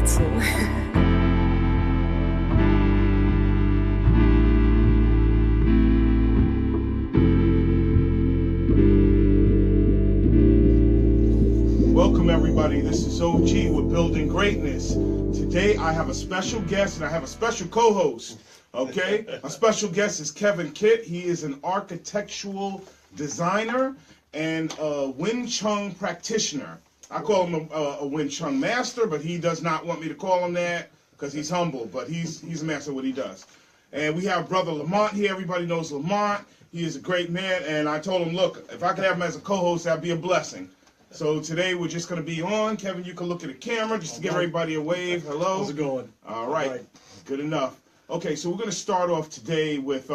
Rätsel. Welcome everybody, this is OG with Building Greatness. Today I have a special guest and I have a special co-host, okay? My special guest is Kevin Kitt. He is an architectural designer and a Wing Chun practitioner. I call him a Wing Chun master, but he does not want me to call him that because he's humble, but he's a master of what he does. And we have Brother Lamont here. Everybody knows Lamont. He is a great man, and I told him, look, if I could have him as a co-host, that'd be a blessing. So today we're just going to be on. Kevin, you can look at the camera just to give everybody a wave. Hello. How's it going? All right. Good enough. Okay, so we're going to start off today with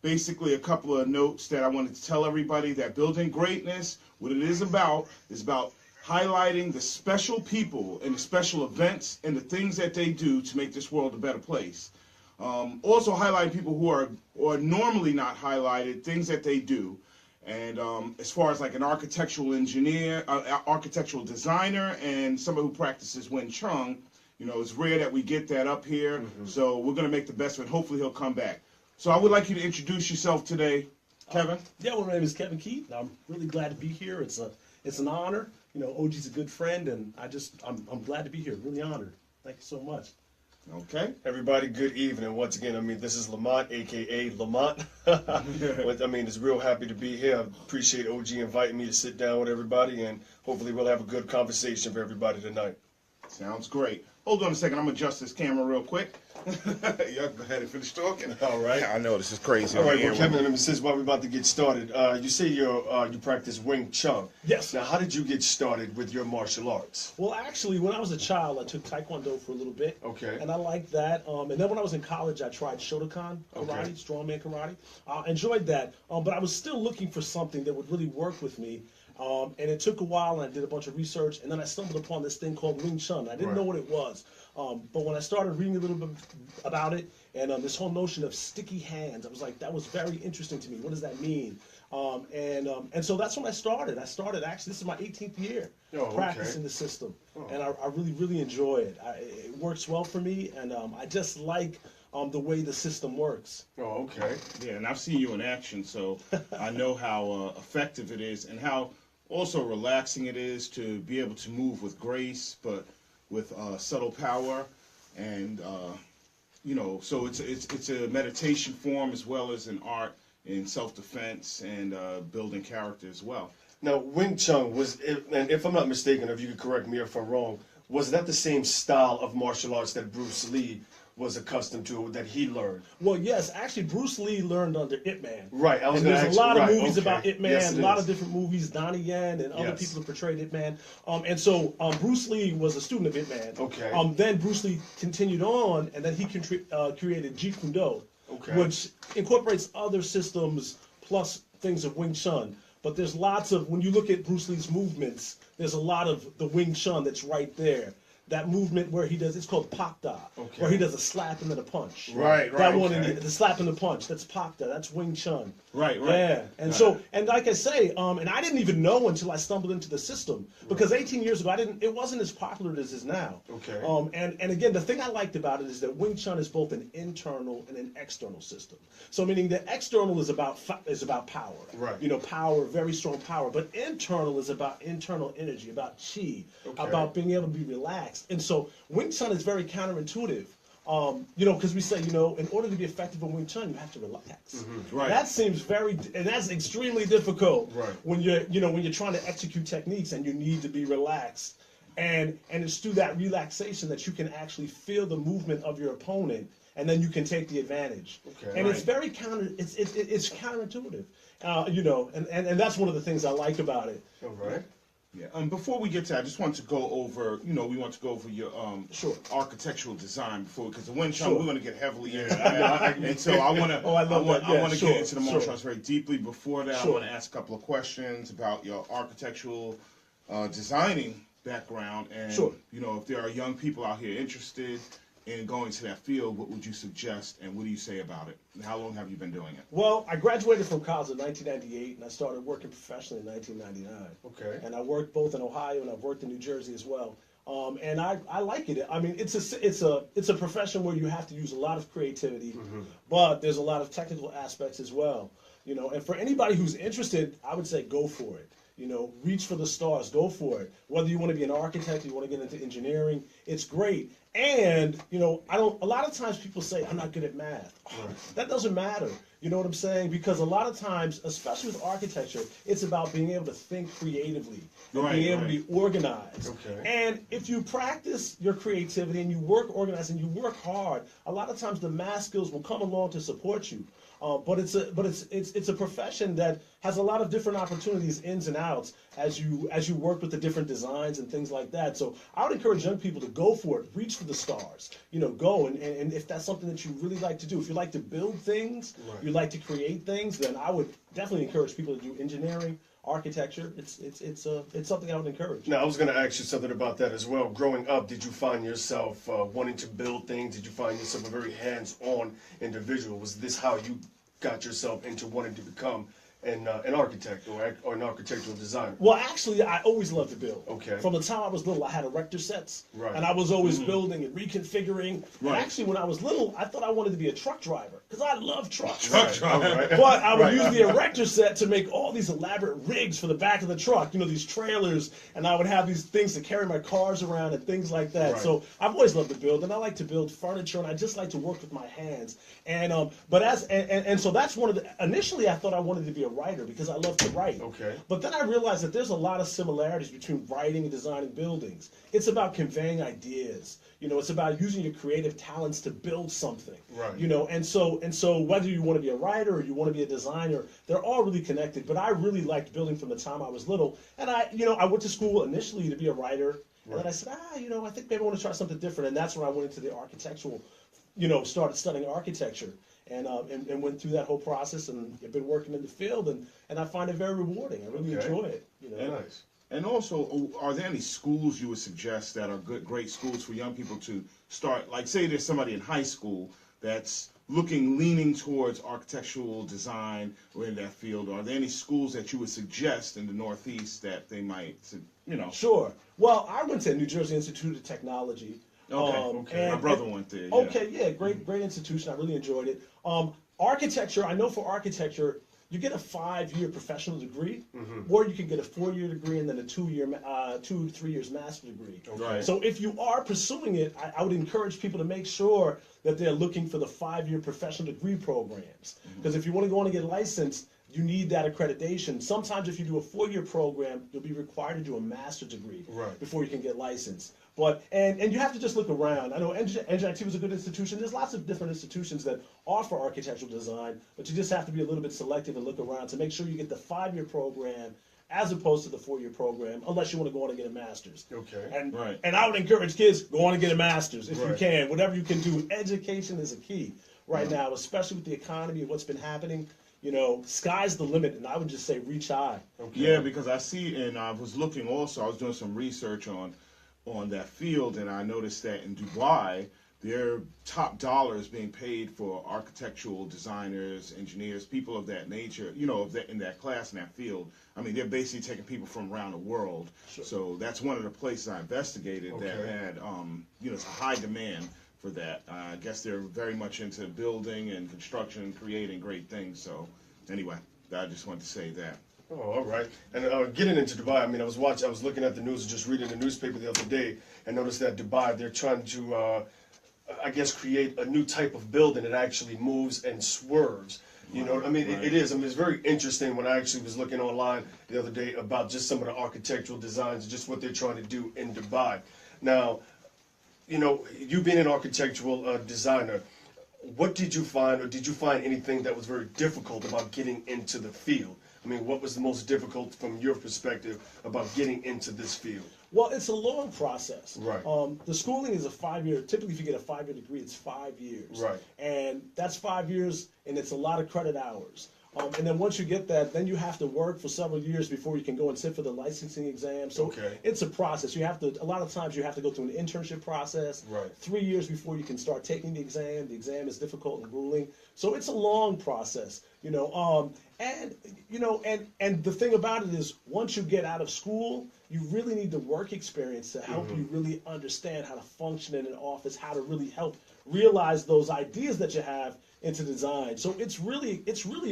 basically a couple of notes that I wanted to tell everybody that Building Greatness, what it is about highlighting the special people and the special events and the things that they do to make this world a better place. Also highlighting people who are normally not highlighted, things that they do. And as far as like an architectural engineer, architectural designer, and somebody who practices Wing Chun, you know, it's rare that we get that up here. So we're going to make the best of it. Hopefully he'll come back. So I would like you to introduce yourself today, Kevin. Yeah, well, my name is Kevin Kitt. I'm really glad to be here. It's an honor. You know, OG's a good friend, and I'm glad to be here. Really honored. Thank you so much. Okay. Everybody, good evening. Once again, this is Lamont, a.k.a. Lamont. It's real happy to be here. I appreciate OG inviting me to sit down with everybody, and hopefully we'll have a good conversation for everybody tonight. Sounds great. Hold on a second. I'm going to adjust this camera real quick. Y'all go ahead and finish talking. All right. I know this is crazy. All right, well, Kevin, since while we're about to get started, you say you practice Wing Chun. Yes. Now, how did you get started with your martial arts? Well, actually, when I was a child, I took Taekwondo for a little bit. Okay. And I liked that. And then when I was in college, I tried Shotokan karate, strongman karate. Enjoyed that. But I was still looking for something that would really work with me. And it took a while, and I did a bunch of research, and then I stumbled upon this thing called Wing Chun. I didn't know what it was. But when I started reading a little bit about it, and this whole notion of sticky hands, I was like, that was very interesting to me. What does that mean? And so that's when I started. Actually, this is my 18th year practicing the system. And I really, really enjoy it. It works well for me, and I just like the way the system works. Oh, okay. Yeah, and I've seen you in action, so I know how effective it is and how also relaxing it is to be able to move with grace, but with subtle power. And, so it's a meditation form as well as an art in self-defense and building character as well. Now, Wing Chun and if I'm not mistaken, if you could correct me if I'm wrong, was that the same style of martial arts that Bruce Lee was accustomed to, that he learned? Well, yes, actually, Bruce Lee learned under Ip Man. Right, I was and going to there's a lot of movies okay. about Ip Man, Yes, a lot of different movies, Donnie Yen and other people who portrayed Ip Man. And so Bruce Lee was a student of Ip Man. Okay. Then Bruce Lee continued on, and then he created Jeet Kune Do, Okay. which incorporates other systems plus things of Wing Chun. But there's lots of, when you look at Bruce Lee's movements, there's a lot of the Wing Chun that's right there. That movement where he does, it's called Pak Da, where he does a slap and then a punch. Right. That one, the slap and the punch, that's Pak Da, that's Wing Chun. Right. Yeah, and so, and like I say, and I didn't even know until I stumbled into the system, because 18 years ago, it wasn't as popular as it is now. Okay. And again, the thing I liked about it is that Wing Chun is both an internal and an external system. So meaning the external is about power. Right. You know, power, very strong power, but internal is about internal energy, about chi, about being able to be relaxed. And so Wing Chun is very counterintuitive. Because we say, in order to be effective in Wing Chun, you have to relax. Right. That seems and that's extremely difficult. Right. When you're trying to execute techniques and you need to be relaxed. And it's through that relaxation that you can actually feel the movement of your opponent, and then you can take the advantage. Okay. And it's very it's counterintuitive. And that's one of the things I like about it. All right. Yeah. Before we get to that, I just want to go over, we want to go over your architectural design before, because the Wing Chun, we're going to get heavily into that. And so I want to get into the martial arts very deeply. Before that, I want to ask a couple of questions about your architectural designing background. And, if there are young people out here interested in going to that field, what would you suggest and what do you say about it? And how long have you been doing it? Well, I graduated from college in 1998, and I started working professionally in 1999. Okay. And I worked both in Ohio and I've worked in New Jersey as well. And I like it. I mean, it's a profession where you have to use a lot of creativity, but there's a lot of technical aspects as well. You know, and for anybody who's interested, I would say go for it. You know, reach for the stars, go for it. Whether you want to be an architect, you want to get into engineering, it's great. And, you know, a lot of times people say, I'm not good at math. Oh, that doesn't matter. You know what I'm saying? Because a lot of times, especially with architecture, it's about being able to think creatively and being able to be organized. Okay. And if you practice your creativity and you work organized and you work hard, a lot of times the math skills will come along to support you. But it's a profession that has a lot of different opportunities, ins and outs, as you work with the different designs and things like that. So I would encourage young people to go for it, reach for the stars. You know, go and if that's something that you really like to do, if you like to build things, you like to create things, then I would definitely encourage people to do engineering, architecture. It's something I would encourage. Now, I was going to ask you something about that as well. Growing up, did you find yourself wanting to build things? Did you find yourself a very hands-on individual? Was this how you got yourself into wanting to become an architect or an architectural designer? Well, actually, I always loved to build. Okay. From the time I was little, I had erector sets. Right. And I was always building and reconfiguring. And actually, when I was little, I thought I wanted to be a truck driver because I love trucks. Right. But I would use the erector set to make all these elaborate rigs for the back of the truck, you know, these trailers, and I would have these things to carry my cars around and things like that. Right. So I've always loved to build, and I like to build furniture, and I just like to work with my hands. And so that's one of the. Initially, I thought I wanted to be a writer because I love to write. Okay. But then I realized that there's a lot of similarities between writing and designing buildings. It's about conveying ideas. You know, it's about using your creative talents to build something. Right. You know, and so whether you want to be a writer or you want to be a designer, they're all really connected. But I really liked building from the time I was little. And I went to school initially to be a writer. And then I said, I think maybe I want to try something different. And that's when I went into the architectural, started studying architecture. And went through that whole process, and I've been working in the field, and I find it very rewarding. I really enjoy it. You know. Nice. And also, are there any schools you would suggest that are great schools for young people to start? Like, say there's somebody in high school that's leaning towards architectural design or in that field. Are there any schools that you would suggest in the Northeast that they might, Sure. Well, I went to New Jersey Institute of Technology. Okay. My brother went there. Yeah. Okay, yeah, great institution. I really enjoyed it. Architecture, I know for architecture, you get a 5-year professional degree, or you can get a 4-year degree and then a 2 to 3 years master degree. Right. So if you are pursuing it, I would encourage people to make sure that they're looking for the 5-year professional degree programs. Because if you want to go on and get licensed, you need that accreditation. Sometimes if you do a 4-year program, you'll be required to do a master's degree before you can get licensed. But and you have to just look around. I know NJIT was a good institution. There's lots of different institutions that offer architectural design, but you just have to be a little bit selective and look around to make sure you get the 5-year program as opposed to the 4-year program, unless you want to go on and get a master's. Okay. And I would encourage kids, go on and get a master's if you can. Whatever you can do. Education is a key right now, especially with the economy and what's been happening. You know, sky's the limit, and I would just say reach high. Okay. Yeah, because I see, and I was looking also, I was doing some research on that field, and I noticed that in Dubai, their top dollars being paid for architectural designers, engineers, people of that nature, in that class, in that field. I mean, they're basically taking people from around the world. Sure. So that's one of the places I investigated that had, it's a high demand for that. I guess they're very much into building and construction and creating great things. So anyway, I just wanted to say that. Oh, all right. And getting into Dubai, I mean, I was looking at the news, just reading the newspaper the other day, and noticed that Dubai, they're trying to, create a new type of building that actually moves and swerves. You know, I mean, it is. I mean, it's very interesting when I actually was looking online the other day about just some of the architectural designs, just what they're trying to do in Dubai. Now, you being an architectural designer, what did you find, or did you find anything that was very difficult about getting into the field? I mean, what was the most difficult from your perspective about getting into this field? Well, it's a long process. Right. The schooling is a 5-year. Typically, if you get a 5-year degree, it's 5 years. Right. And that's 5 years, and it's a lot of credit hours. And then once you get that, then you have to work for several years before you can go and sit for the licensing exam. So Okay. it's a process. You have to, a lot of times you have to go through an internship process. Right. 3 years before you can start taking the exam. The exam is difficult and grueling. So it's a long process, you know. And you know, and the thing about it is, once you get out of school, you really need the work experience to help you really understand how to function in an office, how to really help realize those ideas that you have into design. So it's really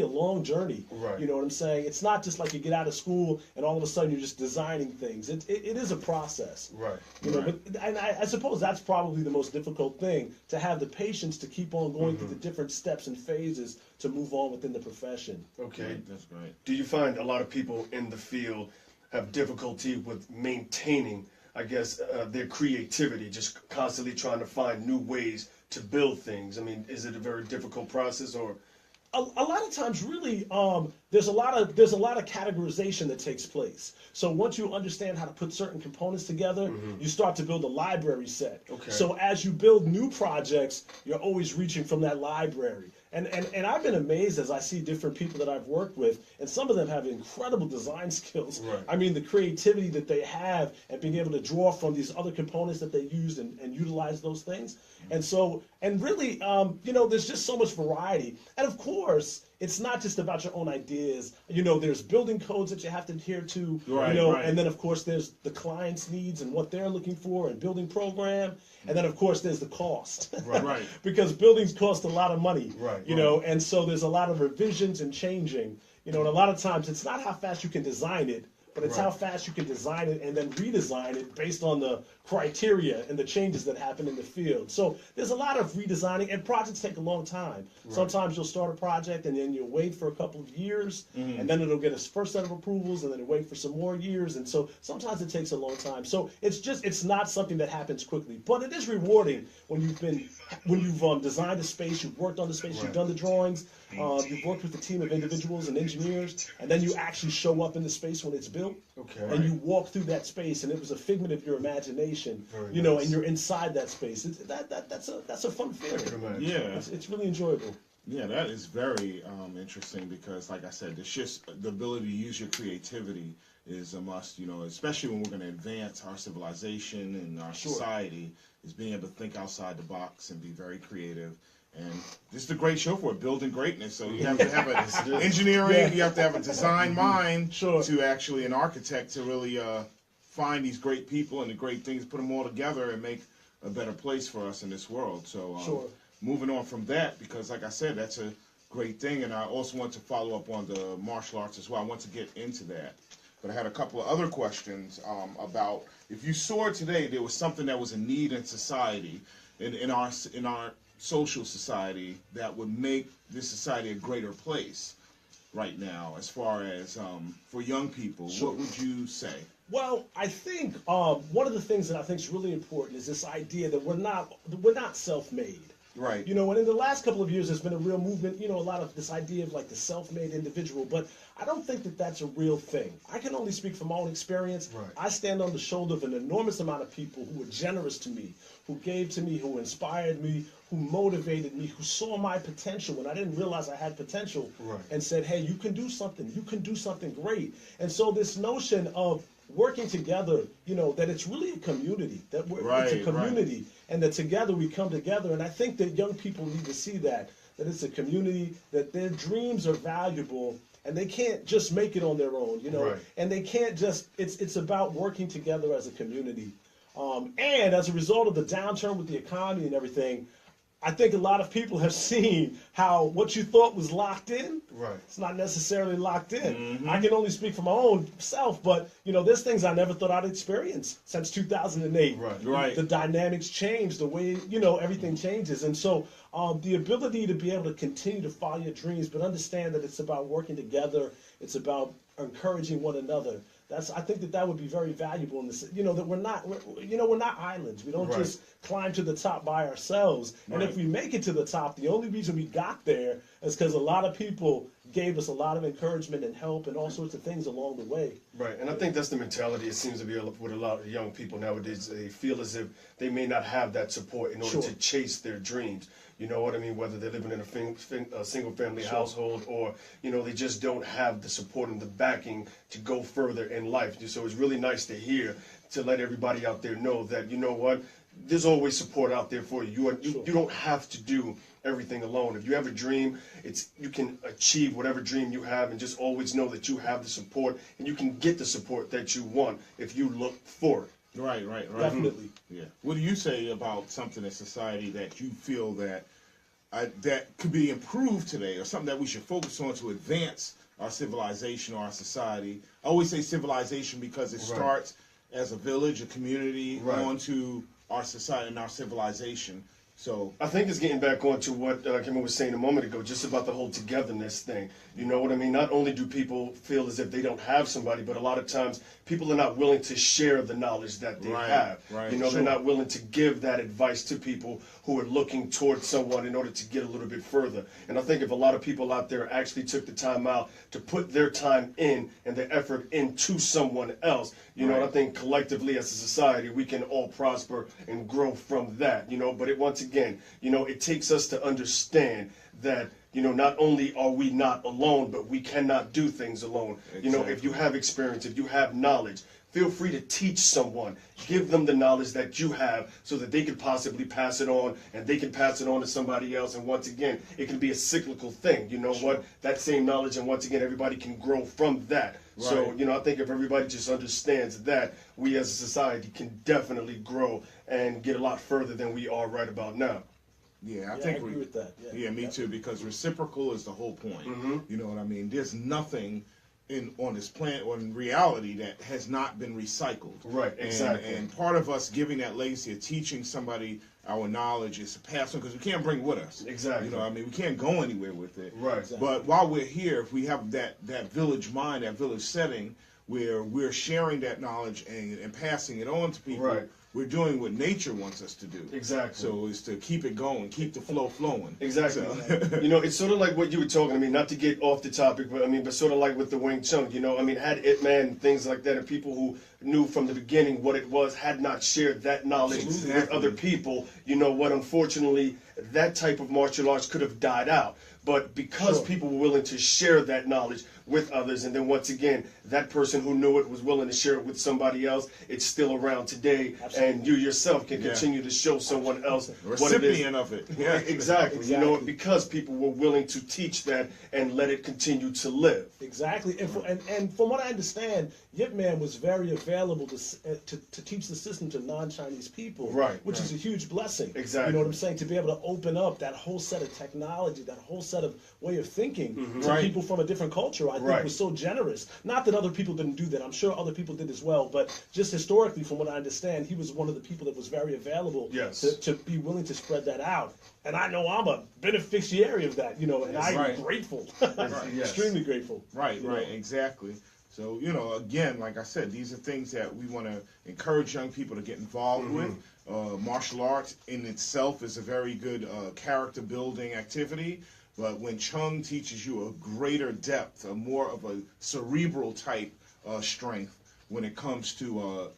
a long journey. Right. You know what I'm saying? It's not just like you get out of school and all of a sudden you're just designing things. It is a process. Right. You know, but and I suppose that's probably the most difficult thing, to have the patience to keep on going through the different steps and phases to move on within the profession. Okay. That's great. Do you find a lot of people in the field have difficulty with maintaining, I guess, their creativity, just constantly trying to find new ways to build things? I mean, is it a very difficult process, or? A lot of times, really, there's a lot of categorization that takes place. So once you understand how to put certain components together, you start to build a library set. Okay. So as you build new projects, you're always reaching from that library. And I've been amazed as I see different people that I've worked with, and some of them have incredible design skills. Right. I mean, the creativity that they have and being able to draw from these other components that they use and utilize those things. And so, and really, you know, there's just so much variety. And of course, it's not just about your own ideas. You know, there's building codes that you have to adhere to, Right, you know, right. and then of course there's the client's needs and what they're looking for and building program. And then of course there's the cost. Right. Because buildings cost a lot of money. Right, You know, and so there's a lot of revisions and changing. You know, and a lot of times it's not how fast you can design it, but it's how fast you can design it and then redesign it based on the criteria and the changes that happen in the field. So there's a lot of redesigning, and projects take a long time. Sometimes you'll start a project and then you'll wait for a couple of years, and then it'll get its first set of approvals, and then it'll wait for some more years. And so sometimes it takes a long time. So it's not something that happens quickly, but it is rewarding when you've designed a space, you've worked on the space, you've done the drawings, you've worked with a team of individuals and engineers, and then you actually show up in the space when it's built. Okay. And you walk through that space, and it was a figment of your imagination. Very you know, nice. and you're inside that space. That's a fun feeling. Yeah. It's really enjoyable. Yeah, that is very interesting because, like I said, it's just the ability to use your creativity is a must, you know, especially when we're going to advance our civilization and our society, is being able to think outside the box and be very creative. And this is a great show for it, building greatness. So you have to have an engineering, you have to have a design mind to actually, an architect to really find these great people and the great things, put them all together and make a better place for us in this world. So moving on from that, because like I said, that's a great thing. And I also want to follow up on the martial arts as well. I want to get into that. But I had a couple of other questions about, if you saw today there was something that was a need in society, in our social society, that would make this society a greater place right now, as far as for young people, what would you say? Well, I think one of the things that I think is really important is this idea that we're not self-made. Right. You know, and in the last couple of years, there's been a real movement, you know, a lot of this idea of like the self-made individual, but I don't think that that's a real thing. I can only speak from my own experience. Right. I stand on the shoulder of an enormous amount of people who were generous to me, who gave to me, who inspired me, who motivated me, who saw my potential when I didn't realize I had potential, and said, hey, you can do something great. And so this notion of working together, you know, that it's really a community, that it's a community, and that together we come together. And I think that young people need to see that it's a community, that their dreams are valuable, and they can't just make it on their own, you know, and they can't just, it's about working together as a community. And as a result of the downturn with the economy and everything, I think a lot of people have seen how what you thought was locked in, it's not necessarily locked in. I can only speak for my own self, but you know, there's things I never thought I'd experience since 2008. The dynamics change, the way, you know, everything changes. And so the ability to be able to continue to follow your dreams, but understand that it's about working together, it's about encouraging one another. I think that would be very valuable in this, you know, that we're not islands. We don't just climb to the top by ourselves. And if we make it to the top, the only reason we got there is because a lot of people gave us a lot of encouragement and help and all sorts of things along the way. Right, and I think that's the mentality. It seems to be with a lot of young people nowadays. They feel as if they may not have that support in order Sure. to chase their dreams. You know what I mean? Whether they're living in a single-family household, or they just don't have the support and the backing to go further in life. So it's really nice to hear, to let everybody out there know that there's always support out there for you. You don't have to do everything alone. If you have a dream, you can achieve whatever dream you have, and just always know that you have the support, and you can get the support that you want if you look for it. Right. Definitely. Yeah. What do you say about something in society that you feel that that could be improved today, or something that we should focus on to advance our civilization or our society? I always say civilization because it Right. starts as a village, a community, Right. on to our society and our civilization. So I think it's getting back onto what Kim was saying a moment ago, just about the whole togetherness thing. You know what I mean? Not only do people feel as if they don't have somebody, but a lot of times people are not willing to share the knowledge that they Right, have. right, They're sure. not willing to give that advice to people who are looking towards someone in order to get a little bit further. And I think if a lot of people out there actually took the time out to put their time in and their effort into someone else, Right. I think collectively as a society, we can all prosper and grow from that, But once again, it takes us to understand that, not only are we not alone, but we cannot do things alone. If you have experience, if you have knowledge, feel free to teach someone. Give them the knowledge that you have so that they could possibly pass it on, and they can pass it on to somebody else. And once again, it can be a cyclical thing. You know what? That same knowledge, and once again, everybody can grow from that. So, Right. I think if everybody just understands that, we as a society can definitely grow and get a lot further than we are right about now. yeah, I I think agree with that. Yeah, me too. Because reciprocal is the whole point. You know what I mean? There's nothing on this planet or in reality that has not been recycled. Right, exactly. And part of us giving that legacy of teaching somebody our knowledge is to pass on, because we can't bring it with us. Exactly. You know what I mean? We can't go anywhere with it. Right. Exactly. But while we're here, if we have that village mind, that village setting, where we're sharing that knowledge and passing it on to people, Right. we're doing what nature wants us to do. Exactly. So it's to keep it going, keep the flow flowing. Exactly. So- It's sort of like what you were talking. Not to get off the topic, but sort of like with the Wing Chun. Had Ip Man and things like that, and people who knew from the beginning what it was had not shared that knowledge with Exactly. other people. Unfortunately, that type of martial arts could have died out. But because Sure. people were willing to share that knowledge with others, and then once again, that person who knew it was willing to share it with somebody else, it's still around today, Absolutely. and you yourself can Yeah. continue to show someone else what it is. Recipient of it. Yeah, Exactly. Exactly. Because people were willing to teach that and let it continue to live. Exactly, and from what I understand, Yip Man was very available to teach the system to non-Chinese people, Right, which is a huge blessing. Exactly. You know what I'm saying? To be able to open up that whole set of technology, that whole set of way of thinking to Right. people from a different culture, I think Right. was so generous. Not that other people didn't do that. I'm sure other people did as well, but just historically, from what I understand, he was one of the people that was very available Yes. to be willing to spread that out. And I know I'm a beneficiary of that, and I'm Right. grateful, Yes. extremely grateful. Right, You right, know? exactly. So, again, like I said, these are things that we want to encourage young people to get involved with. Martial arts in itself is a very good character building activity, but when Chung teaches you a greater depth, a more of a cerebral type strength when it comes to,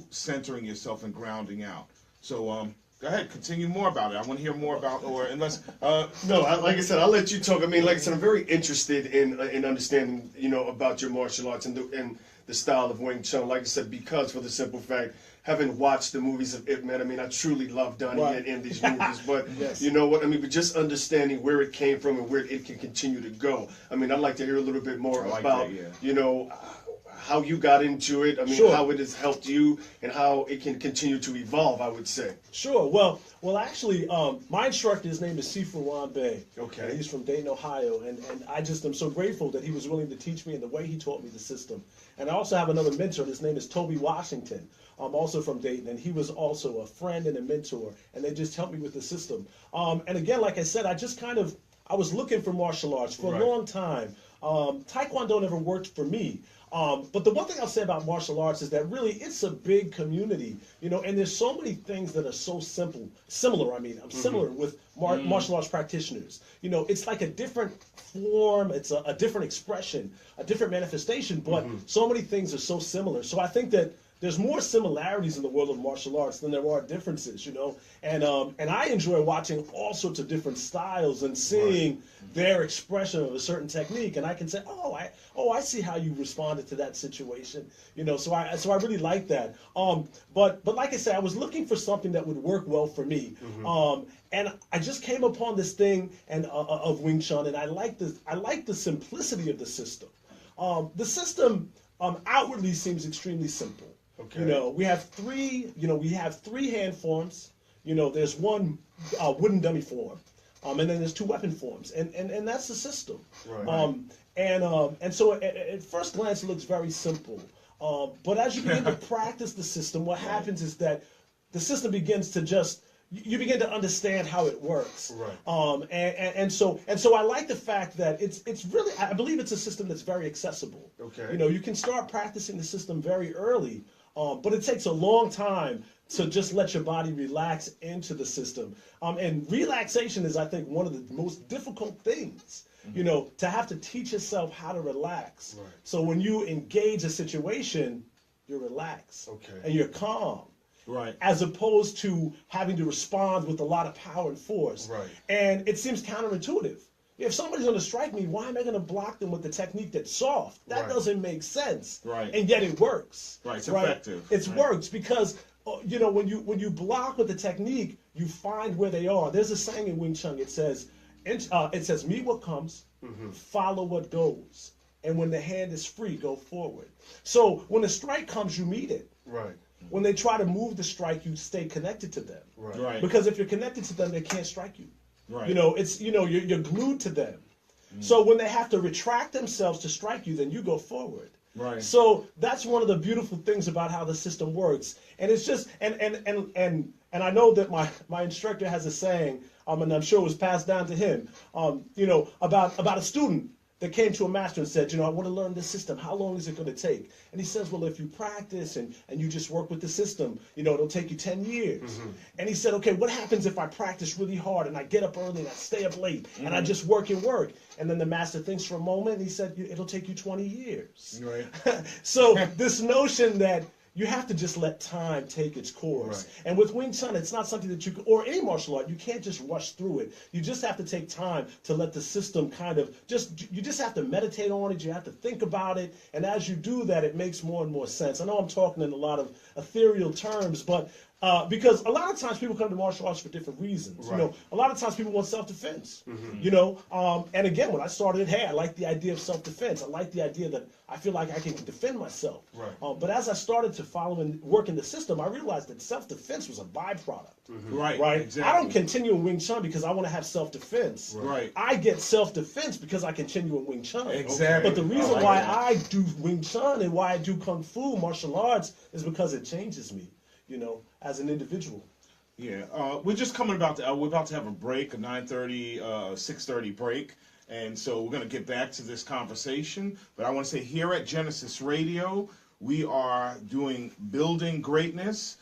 centering yourself and grounding out. So, go ahead, continue more about it. I want to hear more about, or unless, No, like I said, I'll let you talk. Like I said, I'm very interested in understanding, about your martial arts and the style of Wing Chun. Like I said, because for the simple fact, having watched the movies of Ip Man, I truly love Donnie Right. in these movies. But Yes. you know what? But just understanding where it came from and where it can continue to go. I'd like to hear a little bit more I like about, that, yeah. how you got into it. Sure. How it has helped you and how it can continue to evolve, I would say. Sure. Well, actually, my instructor, his name is Sifu Wanbei. Okay. And he's from Dayton, Ohio, and I just am so grateful that he was willing to teach me and the way he taught me the system. And I also have another mentor. His name is Toby Washington. Also from Dayton, and he was also a friend and a mentor, and they just helped me with the system. And again, like I said, I was looking for martial arts for Right. a long time. Taekwondo never worked for me. But the one thing I'll say about martial arts is that really it's a big community, and there's so many things that are so similar. Similar with martial arts practitioners. It's like a different form, it's a different expression, a different manifestation, but so many things are so similar. So I think that there's more similarities in the world of martial arts than there are differences, and I enjoy watching all sorts of different styles and seeing their expression of a certain technique, and I can say, I see how you responded to that situation, So I really like that. But like I said, I was looking for something that would work well for me, and I just came upon this thing of Wing Chun, and I like the simplicity of the system. The system outwardly seems extremely simple. Okay. We have three hand forms. There's one wooden dummy form, and then there's two weapon forms, and that's the system. Right. And so at first glance it looks very simple, but as you begin to practice the system, what happens is that the system begins to you begin to understand how it works. Right. And so I like the fact that it's really, I believe it's a system that's very accessible. Okay. You can start practicing the system very early, but it takes a long time to just let your body relax into the system. And relaxation is, I think, one of the most difficult things, to have to teach yourself how to relax. Right. So when you engage a situation, you're relaxed. Okay. And you're calm. Right. As opposed to having to respond with a lot of power and force. Right. And it seems counterintuitive. If somebody's going to strike me, why am I going to block them with the technique that's soft? That Right. doesn't make sense. Right. And yet it works. Right. It's effective. It Right. works because when you block with the technique, you find where they are. There's a saying in Wing Chun. It says, meet what comes, follow what goes, and when the hand is free, go forward. So when the strike comes, you meet it. Right. When they try to move the strike, you stay connected to them. Right. Right. Because if you're connected to them, they can't strike you. Right. You're glued to them. So when they have to retract themselves to strike you, then you go forward. Right. So that's one of the beautiful things about how the system works. And it's just and I know that my instructor has a saying, and I'm sure it was passed down to him, about a student that came to a master and said, I want to learn this system. How long is it going to take? And he says, well, if you practice and you just work with the system, it'll take you 10 years. And he said, okay, what happens if I practice really hard and I get up early and I stay up late and I just work and work? And then the master thinks for a moment and he said, it'll take you 20 years. Right. So this notion that you have to just let time take its course. Right. And with Wing Chun, it's not something that or any martial art, you can't just rush through it. You just have to take time to let the system you just have to meditate on it. You have to think about it. And as you do that, it makes more and more sense. I know I'm talking in a lot of ethereal terms, but because a lot of times people come to martial arts for different reasons. Right. A lot of times people want self-defense. And again, when I started, I like the idea of self-defense. I like the idea that I feel like I can defend myself. Right. But as I started to follow and work in the system, I realized that self-defense was a byproduct. Right. Right? Exactly. I don't continue in Wing Chun because I want to have self-defense. Right. I get self-defense because I continue in Wing Chun. Exactly. But the reason I like why that. I do Wing Chun and why I do Kung Fu, martial arts, is because it changes me, as an individual. Yeah, we're just coming we're about to have a break, a 9:30, 6:30 break, and so we're going to get back to this conversation. But I want to say here at Genesis Radio, we are doing Building Greatness.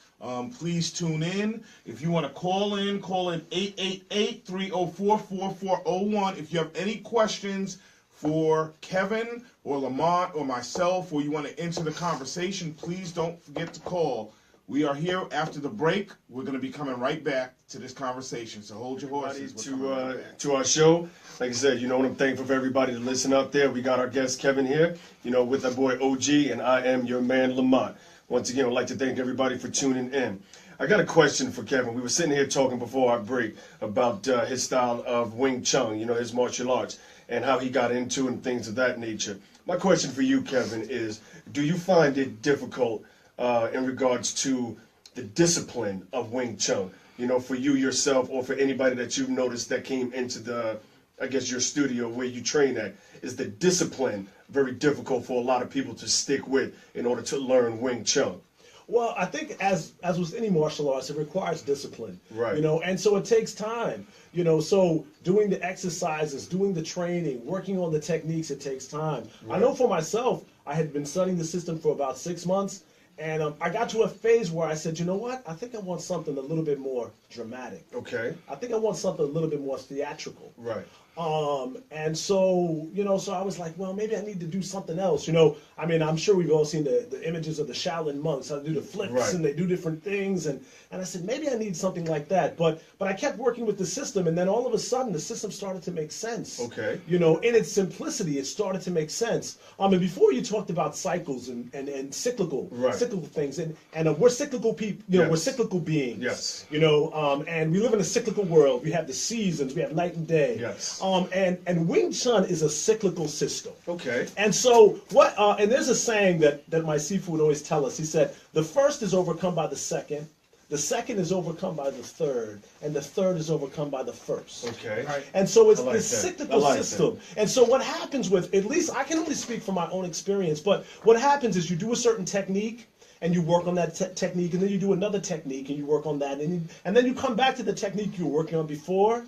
Please tune in. If you want to call in 888-304-4401. If you have any questions for Kevin or Lamont or myself, or you want to enter the conversation, please don't forget to call. We are here after the break. We're going to be coming right back to this conversation. So hold your horses. We're coming right back. To our show. Like I said, I'm thankful for everybody to listen up there. We got our guest Kevin here, with our boy OG, and I am your man Lamont. Once again, I'd like to thank everybody for tuning in. I got a question for Kevin. We were sitting here talking before our break about his style of Wing Chun, his martial arts, and how he got into it and things of that nature. My question for you, Kevin, is do you find it difficult in regards to the discipline of Wing Chun, for you yourself or for anybody that you've noticed that came into your studio where you train at? Is the discipline very difficult for a lot of people to stick with in order to learn Wing Chun? Well, I think as with any martial arts, it requires discipline. Right. You know, and so it takes time. You know, so doing the exercises, doing the training, working on the techniques, it takes time. I know for myself, I had been studying the system for about 6 months, and I got to a phase where I said, you know what? I think I want something a little bit more dramatic. Okay. I think I want something a little bit more theatrical. Right. And so, you know, so I was like, well, maybe I need to do something else. You know, I mean, I'm sure we've all seen the images of the Shaolin monks, how they do the flips Right. and they do different things. And I said, maybe I need something like that. But I kept working with the system. And then all of a sudden, the system started to make sense. Okay. You know, in its simplicity, it started to make sense. And before you talked about cycles and cyclical, Right. cyclical things. And we're cyclical people, you know, Yes. we're cyclical beings. Yes. You know, and we live in a cyclical world. We have the seasons, we have night and day. Yes. And Wing Chun is a cyclical system. Okay. And so what? And there's a saying that my Sifu would always tell us. He said, the first is overcome by the second is overcome by the third, and the third is overcome by the first. Okay. Right. And so it's I like this that. cyclical I like system. And so what happens with, at least I can only speak from my own experience, but what happens is you do a certain technique, and you work on that technique, and then you do another technique, and you work on that, and then you come back to the technique you were working on before,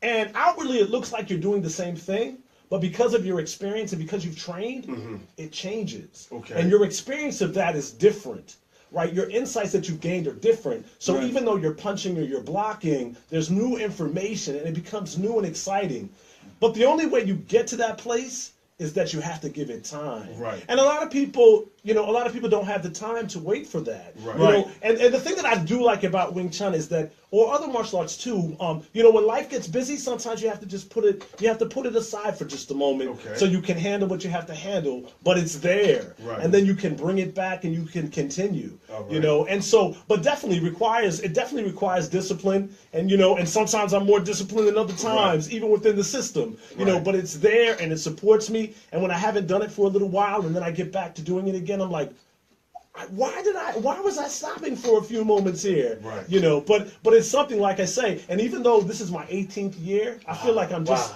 and outwardly it looks like you're doing the same thing, but because of your experience and because you've trained, it changes. Okay. And your experience of that is different, right? Your insights that you've gained are different. So Right. even though you're punching or you're blocking, there's new information, and it becomes new and exciting. But the only way you get to that place is that you have to give it time. Right. And a lot of people, you know, don't have the time to wait for that. Right. You know, Right. and the thing that I do like about Wing Chun is that, or other martial arts too, you know, when life gets busy, sometimes you have to just put it aside for just a moment, Okay. so you can handle what you have to handle, but it's there. Right. And then you can bring it back and you can continue. All You right. know, and so, but it definitely requires discipline, and you know, and sometimes I'm more disciplined than other times, even within the system. You know, Right. but it's there and it supports me, and when I haven't done it for a little while and then I get back to doing it again, I'm like, why was I stopping for a few moments here? Right. You know, but it's something, like I say, and even though this is my 18th year, I feel like I'm just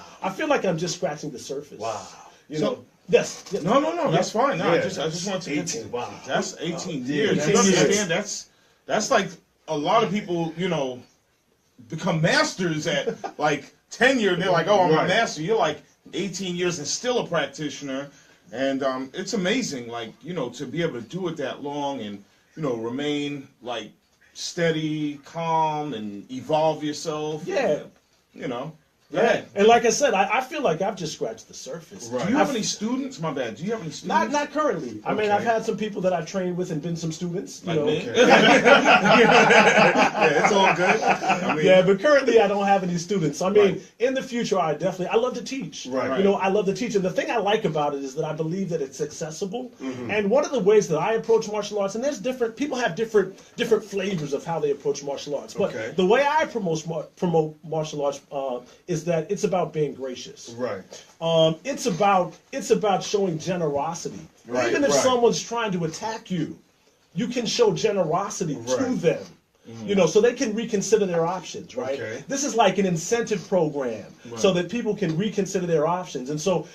scratching the surface. Wow. You So- know. Yes. No, that's fine. No, I Yeah, just want to 18. Wow. That's 18 Yeah, years. 18 You years. understand? That's like a lot of people, you know, become masters at like tenure. They're like, oh, I'm Right. a master. You're like 18 years and still a practitioner. And it's amazing, like, you know, to be able to do it that long and, you know, remain like steady, calm, and evolve yourself. Yeah. You know. Yeah. And like I said, I feel like I've just scratched the surface. Right. Do you have any students? My bad. Do you have any students? Not currently. I mean, Okay. I've had some people that I've trained with and been some students. You Like know. me? Okay. Yeah, it's all good. I mean, Yeah, but currently I don't have any students. I mean, Right. in the future, I love to teach. Right. You know, I love to teach. And the thing I like about it is that I believe that it's accessible. Mm-hmm. And one of the ways that I approach martial arts, and there's people have different flavors of how they approach martial arts. But Okay. the way I promote martial arts is that it's about being gracious. Right. It's about showing generosity. Right, Even if right. someone's trying to attack you, you can show generosity to Right. them. You know, so they can reconsider their options, right? Okay. This is like an incentive program, so that people can reconsider their options, and so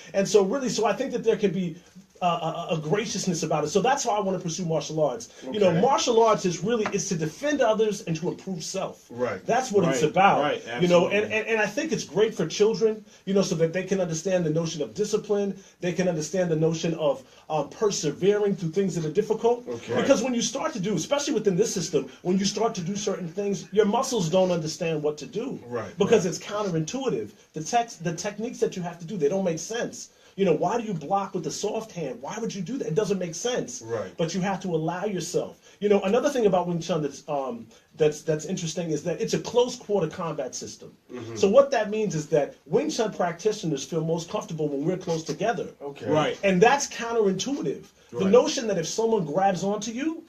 really, so I think that there can be a graciousness about it. So that's how I want to pursue martial arts. You know, Okay. martial arts is to defend others and to improve self. Right. That's what it's Right, about. right, You know, absolutely. and I think it's great for children, you know, so that they can understand the notion of discipline. They can understand the notion of persevering through things that are difficult. Okay. Because when you start to do, especially within this system, when you start to do certain things, your muscles don't understand what to do. Right, Because it's counterintuitive. The techniques that you have to do, they don't make sense. You know, why do you block with the soft hand? Why would you do that? It doesn't make sense. Right. But you have to allow yourself. You know, another thing about Wing Chun that's interesting is that it's a close quarter combat system. So what that means is that Wing Chun practitioners feel most comfortable when we're close together. Okay. Right. And that's counterintuitive. The Right. notion that if someone grabs onto you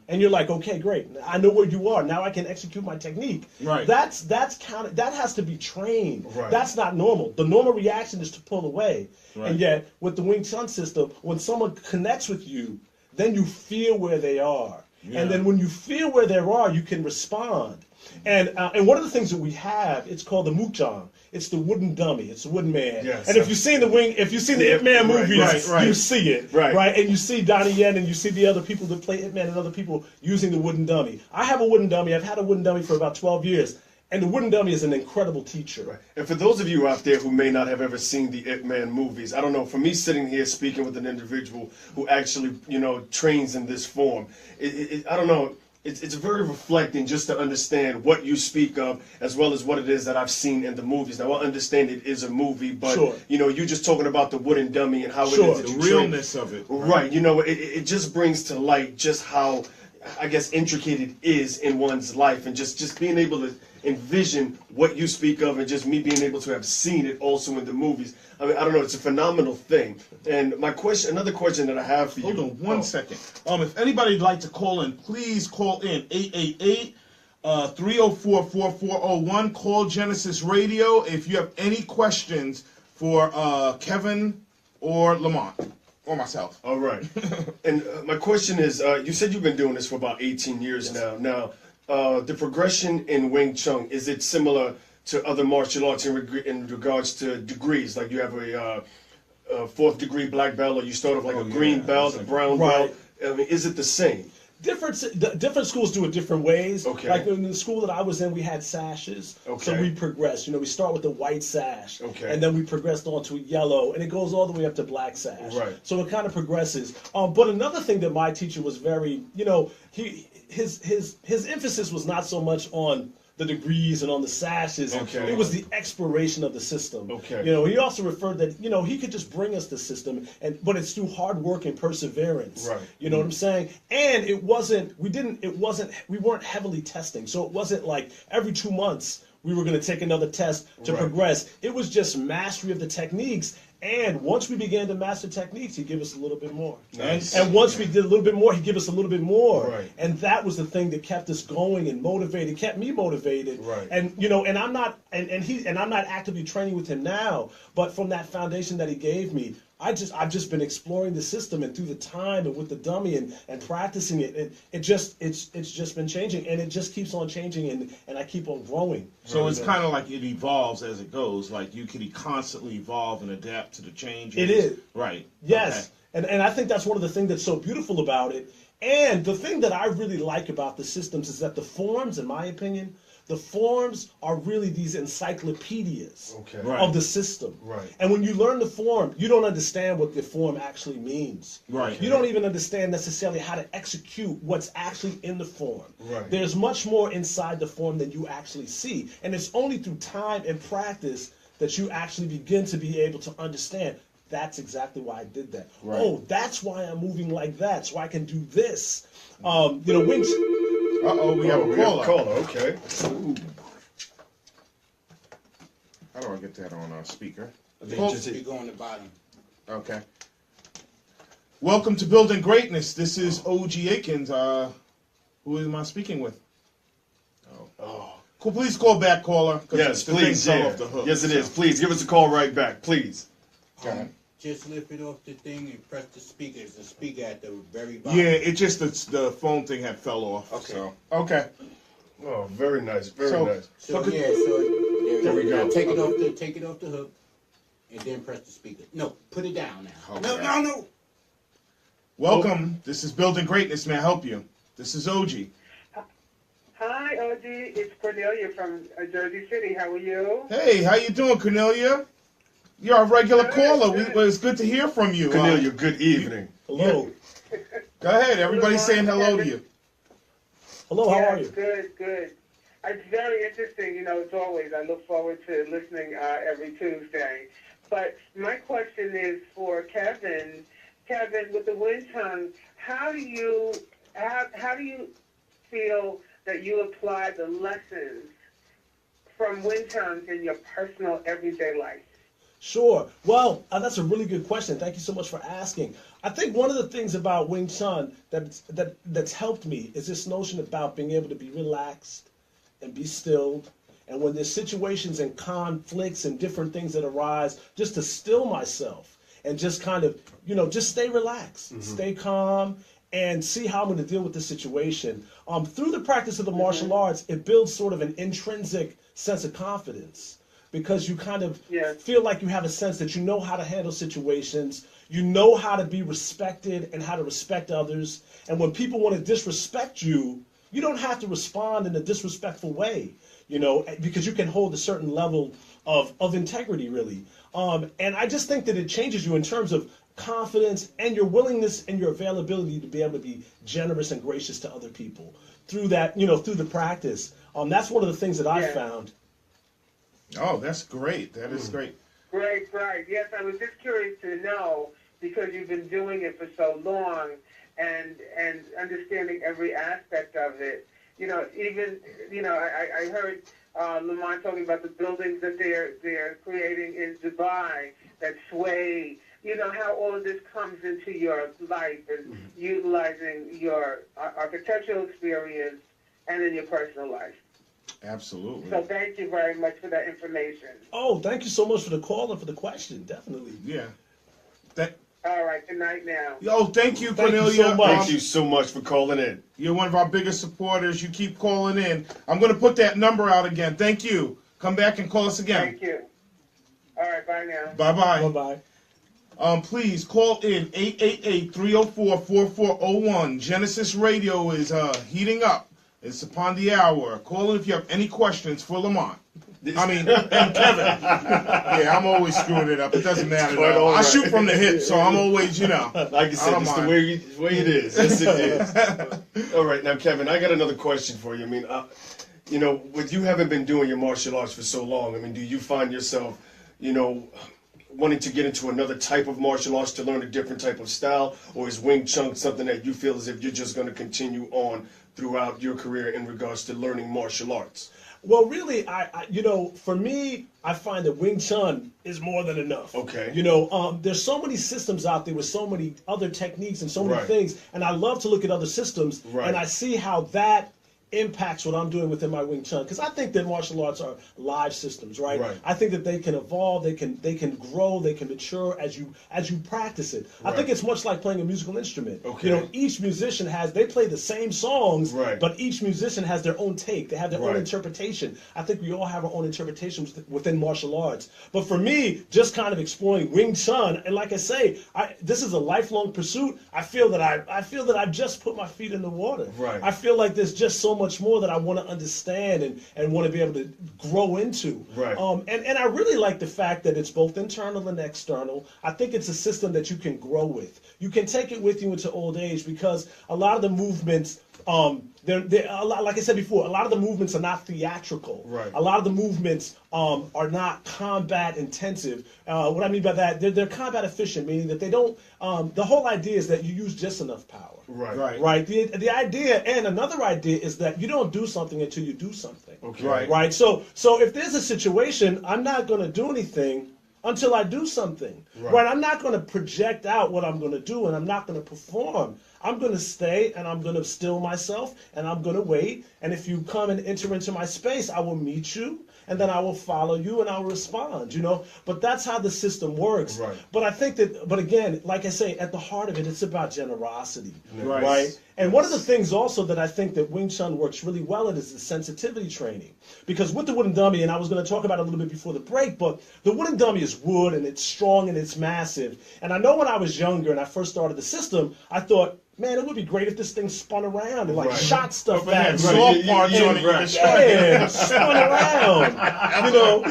and you're like, okay, great, I know where you are, now I can execute my technique. Right. That has to be trained. Right. That's not normal. The normal reaction is to pull away. Right. And yet with the Wing Chun system, when someone connects with you, then you feel where they are. Yeah. And then when you feel where they are, you can respond. And one of the things that we have, it's called the mukjang. It's the wooden dummy. It's the wooden man. Yes, and if you've seen the Ip Man right, movies, right. you see it, Right. And you see Donnie Yen, and you see the other people that play Ip Man and other people using the wooden dummy. I have a wooden dummy. I've had a wooden dummy for about 12 years, and the wooden dummy is an incredible teacher. And for those of you out there who may not have ever seen the Ip Man movies, I don't know, for me sitting here speaking with an individual who actually, trains in this form, I don't know, it's very reflecting just to understand what you speak of as well as what it is that I've seen in the movies. Now, I understand it is a movie, but, Sure. you're just talking about the wooden dummy and how Sure. it is that The you train. realness of it. Right, it just brings to light just how, I guess, intricate it is in one's life, and just being able to envision what you speak of, and just me being able to have seen it also in the movies. I mean, I don't know, it's a phenomenal thing. And another question that I have for you. Hold on one second. If anybody'd like to call in, please call in 888-304-4401. Call Genesis Radio if you have any questions for Kevin or Lamont or myself. All right. And my question is, you said you've been doing this for about 18 years now. Now, the progression in Wing Chun, is it similar to other martial arts in regards to degrees? Like you have a 4th degree black belt, or you start off like a green belt, a brown Right. belt? I mean, is it the same? Different schools do it different ways. Okay. Like in the school that I was in, we had sashes. Okay. So we progressed. We start with the white sash. Okay. And then we progressed on to yellow, and it goes all the way up to black sash. Right. So it kind of progresses. But another thing that my teacher was very, his emphasis was not so much on the degrees and on the sashes. Okay. It was the exploration of the system. Okay. He also referred that, he could just bring us the system, but it's through hard work and perseverance. Right. You know what I'm saying? And we weren't heavily testing. So it wasn't like every 2 months we were going to take another test to Right. progress. It was just mastery of the techniques. And once we began to master techniques, he'd give us a little bit more. Nice. And once we did a little bit more, he'd give us a little bit more. Right. And that was the thing that kept us going and motivated, kept me motivated. Right. And and I'm not I'm not actively training with him now, but from that foundation that he gave me, I've just been exploring the system, and through the time and with the dummy and practicing it, it's just been changing, and it just keeps on changing, and I keep on growing. So it's kind of like it evolves as it goes. Like you can constantly evolve and adapt to the changes. It is. Right. Yes, and I think that's one of the things that's so beautiful about it. And the thing that I really like about the systems is that the forms, in my opinion, the forms are really these encyclopedias Okay. Right. of the system. Right. And when you learn the form, you don't understand what the form actually means. Right. You don't even understand necessarily how to execute what's actually in the form. Right. There's much more inside the form than you actually see. And it's only through time and practice that you actually begin to be able to understand. That's exactly why I did that. Right. Oh, that's why I'm moving like that, so I can do this. Wings. We have a caller. Okay. How do I get that on speaker? You go on the bottom. Okay. Welcome to Building Greatness. This is OG Aikens. Who am I speaking with? Oh. Cool. Please call back, caller. 'Cause Yes, the thing please. fell Yeah. off the hook. Yes, it is. Please give us a call right back, please. Go ahead. Just lift it off the thing and press the speaker. There's a speaker at the very bottom. Yeah, it just the phone thing had fell off. Okay. So. Okay. Oh, very nice, very So- nice. So So- there we go. Now take it off the hook, and then press the speaker. No, put it down now. Okay. No. Welcome. This is Building Greatness. May I help you? This is OG. Hi, OG. It's Cornelia from Jersey City. How are you? Hey, how you doing, Cornelia? You're a regular Good, caller. good. It's good to hear from you. Cornelia, good evening. Hello. Go ahead. Everybody's saying hello to Kevin. you. Hello, how Yeah, are you? Good. It's very interesting. As always, I look forward to listening every Tuesday. But my question is for Kevin. Kevin, with the Wing Chun, how do you feel that you apply the lessons from Wing Chun in your personal everyday life? Sure. Well, that's a really good question. Thank you so much for asking. I think one of the things about Wing Chun that's helped me is this notion about being able to be relaxed and be stilled. And when there's situations and conflicts and different things that arise, just to still myself and just kind of, just stay relaxed, stay calm, and see how I'm going to deal with the situation. Through the practice of the martial arts, it builds sort of an intrinsic sense of confidence because you kind of feel like you have a sense that you know how to handle situations, you know how to be respected and how to respect others. And when people want to disrespect you, you don't have to respond in a disrespectful way, you know, because you can hold a certain level of integrity, really. And I just think that it changes you in terms of confidence and your willingness and your availability to be able to be generous and gracious to other people through that, you know, through the practice. That's one of the things that I found. Oh, that's great. That is great. Right. Yes, I was just curious to know because you've been doing it for so long and understanding every aspect of it. You know, even, you know, I heard Lamont talking about the buildings that they're creating in Dubai that sway. You know, how all of this comes into your life and utilizing your architectural experience and in your personal life. Absolutely. So thank you very much for that information. Oh, thank you so much for the call and for the question. Definitely. Yeah. All right, good night now. Yo, thank you, Thank you Cornelia. so much. Thank you so much for calling in. You're one of our biggest supporters. You keep calling in. I'm going to put that number out again. Thank you. Come back and call us again. Thank you. All right, bye now. Bye-bye. Bye-bye. Please call in 888-304-4401. Genesis Radio is heating up. It's upon the hour. Call in if you have any questions for Lamont. I mean, and Kevin. Yeah, I'm always screwing it up. It doesn't matter. Quite all I right. shoot from the hip, so I'm always, you know. Like I said, don't it's the mind. way it is. Yes, it is. All right, now, Kevin, I got another question for you. I mean, you know, with you having been doing your martial arts for so long, I mean, do you find yourself, you know, wanting to get into another type of martial arts to learn a different type of style? Or is Wing Chun something that you feel as if you're just going to continue on throughout your career in regards to learning martial arts? Well, really, I you know, for me, I find that Wing Chun is more than enough. Okay. You know, there's so many systems out there with so many other techniques and so many things, and I love to look at other systems, and I see how that impacts what I'm doing within my Wing Chun, because I think that martial arts are live systems, right? I think that they can evolve, they can grow, they can mature as you practice it. I think it's much like playing a musical instrument. You know, each musician they play the same songs, but each musician has their own take. They have their own interpretation. I think we all have our own interpretations within martial arts. But for me, just kind of exploring Wing Chun, and like I say, this is a lifelong pursuit. I feel that I've just put my feet in the water. I feel like there's just so much more that I want to understand and want to be able to grow into. And I really like the fact that it's both internal and external. I think it's a system that you can grow with. You can take it with you into old age because a lot of the movements, like I said before, a lot of the movements are not theatrical. A lot of the movements are not combat intensive. What I mean by that, they're combat efficient, meaning that they don't. The whole idea is that you use just enough power. Right. The idea, and another idea, is that you don't do something until you do something. Right. So if there's a situation, I'm not going to do anything until I do something. Right. I'm not going to project out what I'm going to do, and I'm not going to perform. I'm going to stay, and I'm going to still myself, and I'm going to wait. And if you come and enter into my space, I will meet you, and then I will follow you, and I'll respond, you know. But that's how the system works. But I think that, but again, like I say, at the heart of it, it's about generosity. Right? And one of the things also that I think that Wing Chun works really well at is the sensitivity training. Because with the wooden dummy, and I was going to talk about it a little bit before the break, but the wooden dummy is wood, and it's strong, and it's massive. And I know when I was younger and I first started the system, I thought, man, it would be great if this thing spun around and like shot stuff back. Soft parts on it. Yeah, spun around. You know,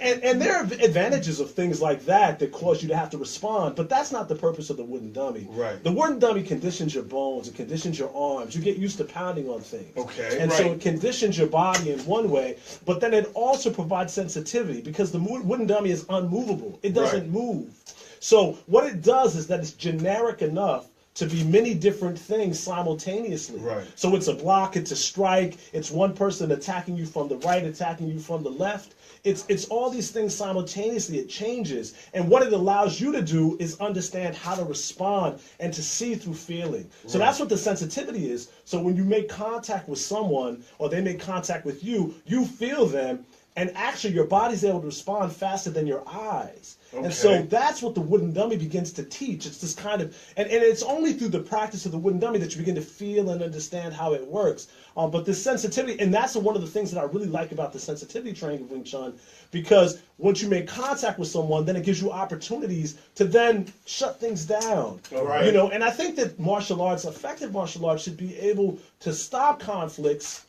and there are advantages of things like that cause you to have to respond, but that's not the purpose of the wooden dummy. The wooden dummy conditions your bones, it conditions your arms. You get used to pounding on things. And so it conditions your body in one way, but then it also provides sensitivity because the wooden dummy is unmovable. It doesn't move. So what it does is that it's generic enough to be many different things simultaneously. So it's a block, it's a strike, it's one person attacking you from the right, attacking you from the left. It's all these things simultaneously. It changes. And what it allows you to do is understand how to respond and to see through feeling. So that's what the sensitivity is. So when you make contact with someone or they make contact with you, you feel them. and actually your body's able to respond faster than your eyes. Okay. And so that's what the wooden dummy begins to teach. It's this kind of, and it's only through the practice of the wooden dummy that you begin to feel and understand how it works. But this sensitivity, and that's one of the things that I really like about the sensitivity training of Wing Chun, because once you make contact with someone, then it gives you opportunities to then shut things down. Right. You know, and I think that martial arts, effective martial arts, should be able to stop conflicts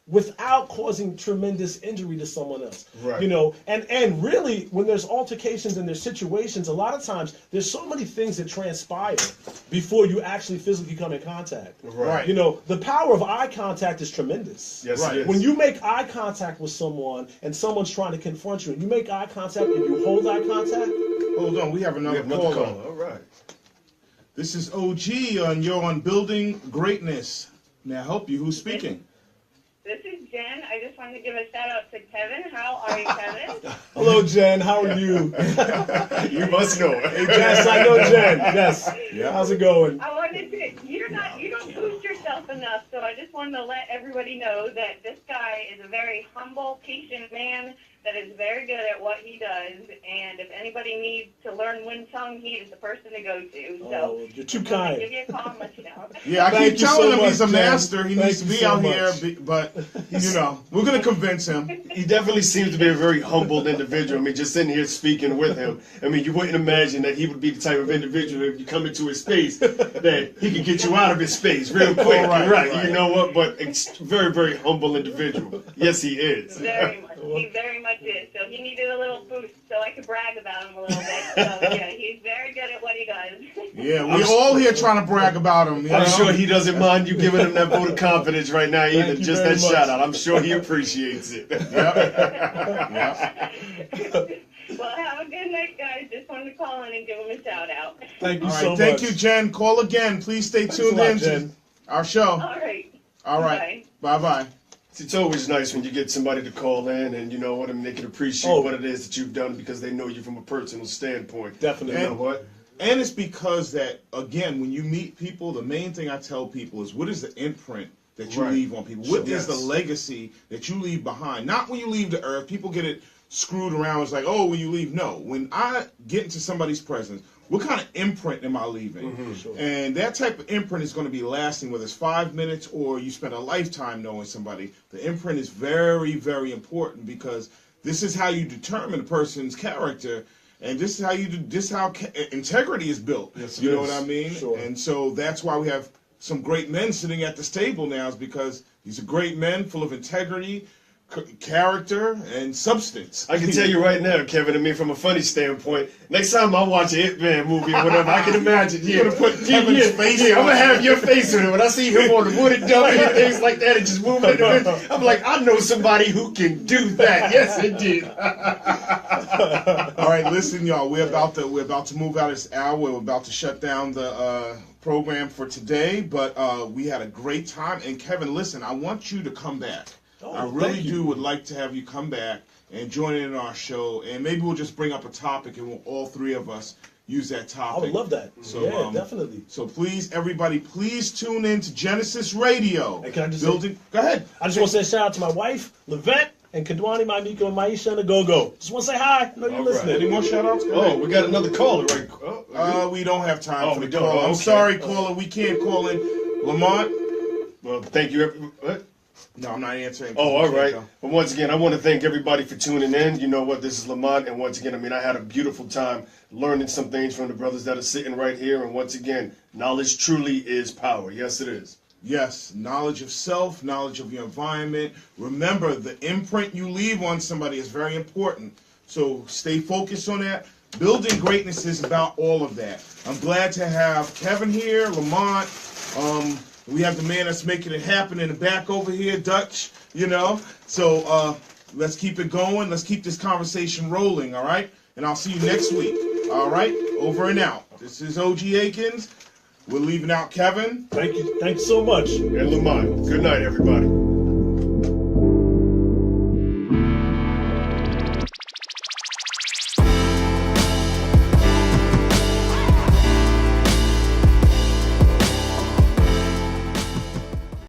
without causing tremendous injury to someone else. Right. You know, and really when there's altercations and there's situations, a lot of times there's so many things that transpire before you actually physically come in contact. Right. You know, the power of eye contact is tremendous. Yes, Right. it is. When you make eye contact with someone and someone's trying to confront you, and you make eye contact and you hold eye contact, Hold on, we have we another have another caller. caller. All right. This is OG, and you're on Building Greatness. May I help you? Who's speaking? This is Jen. I just wanted to give a shout out to Kevin. How are you, Kevin? hello Jen, how are you? You must know. Yes, I know Jen. Yes. Yeah. How's it going? I wanted to. You don't boost yourself enough, so I just wanted to let everybody know that this guy is a very humble, patient man that is very good at what he does. And if anybody needs to learn Wing Chun, he is the person to go to. So Oh, you're too I'm gonna kind. give you a call and let you know. Yeah, I Thank keep you telling so him he's a much, Jen. master. He Thank needs to you be so out much. here, but you know, we're gonna convince him. He definitely seems to be a very humbled individual. I mean, just sitting here speaking with him, I mean, you wouldn't imagine that he would be the type of individual, if you come into his space, that he can get you out of his space real quick. Right, You're right. right. You know what? But it's very, very humble individual. Yes, he is. Very much. He very much is. So he needed a little boost so I could brag about him a little bit. So yeah, he's very good at what he does. Yeah, we're all here trying to brag about him. You know? I'm sure he doesn't mind you giving him that vote of confidence right now either. you Just very that much. shout out. I'm sure he appreciates it. Well, have a good night, guys. Just wanted to call in and give him a shout out. Thank you All so right, thank much. you, Jen. Call again. Please stay tuned a lot, in to Jen. our show. All right. All right, bye-bye. It's always nice when you get somebody to call in and, you know what, I mean, they can appreciate Oh. what it is that you've done because they know you from a personal standpoint. Definitely. You know what? And it's because that, again, when you meet people, the main thing I tell people is what is the imprint that you Right. leave on people? What is Yes. the legacy that you leave behind? Not when you leave the earth. People get it screwed around. It's like, oh, when you leave. No. When I get into somebody's presence, what kind of imprint am I leaving? Sure. And that type of imprint is going to be lasting, whether it's 5 minutes or you spend a lifetime knowing somebody. The imprint is very, very important because this is how you determine a person's character, and this is how integrity is built. Yes, it you know is. what I mean? Sure. And so that's why we have some great men sitting at this table now, is because these are great men full of integrity, character, and substance. I can tell you right now, Kevin, I mean, from a funny standpoint, next time I watch an It Man movie or whatever, I can imagine, You're gonna put Kevin's face I'm on going to it. have your face on it. When I see him on the wooden dummy and things like that and just moving in the wind, I'm like, I know somebody who can do that. Yes, indeed. All right, listen, y'all. We're about to move out this hour. We're about to shut down the program for today, but we had a great time. And Kevin, listen, I want you to come back. Oh, I really thank you. would like to have you come back and join in our show, and maybe we'll just bring up a topic, and we'll all three of us use that topic. I would love that. So, yeah, definitely. So please, everybody, please tune in to Genesis Radio. And can I just say- Building? Go ahead. I just want to say a shout out to my wife, Levette, and Kadwani, my Miko, and Maisha, and the Go-Go. Just want to say hi. I know you're All right. listening. Any more shout-outs? Go Oh, ahead. we got another caller right. Oh, We don't have time Oh, for we the don't. call. Oh, I'm okay. sorry, caller. We can't call in. Lamont? well, thank you. What? No, I'm not answering. Oh, all We can't right. go. But once again, I want to thank everybody for tuning in. You know what? This is Lamont, and once again, I mean, I had a beautiful time learning some things from the brothers that are sitting right here. And once again, knowledge truly is power. Yes, it is. Yes, knowledge of self, knowledge of your environment. Remember, the imprint you leave on somebody is very important. So stay focused on that. Building greatness is about all of that. I'm glad to have Kevin here, Lamont. We have the man that's making it happen in the back over here, Dutch, you know. So let's keep it going. Let's keep this conversation rolling, all right? And I'll see you next week, all right? Over and out. This is OG Akins. We're leaving out Kevin. Thank you. Thank you so much. And Lamont, good night, everybody.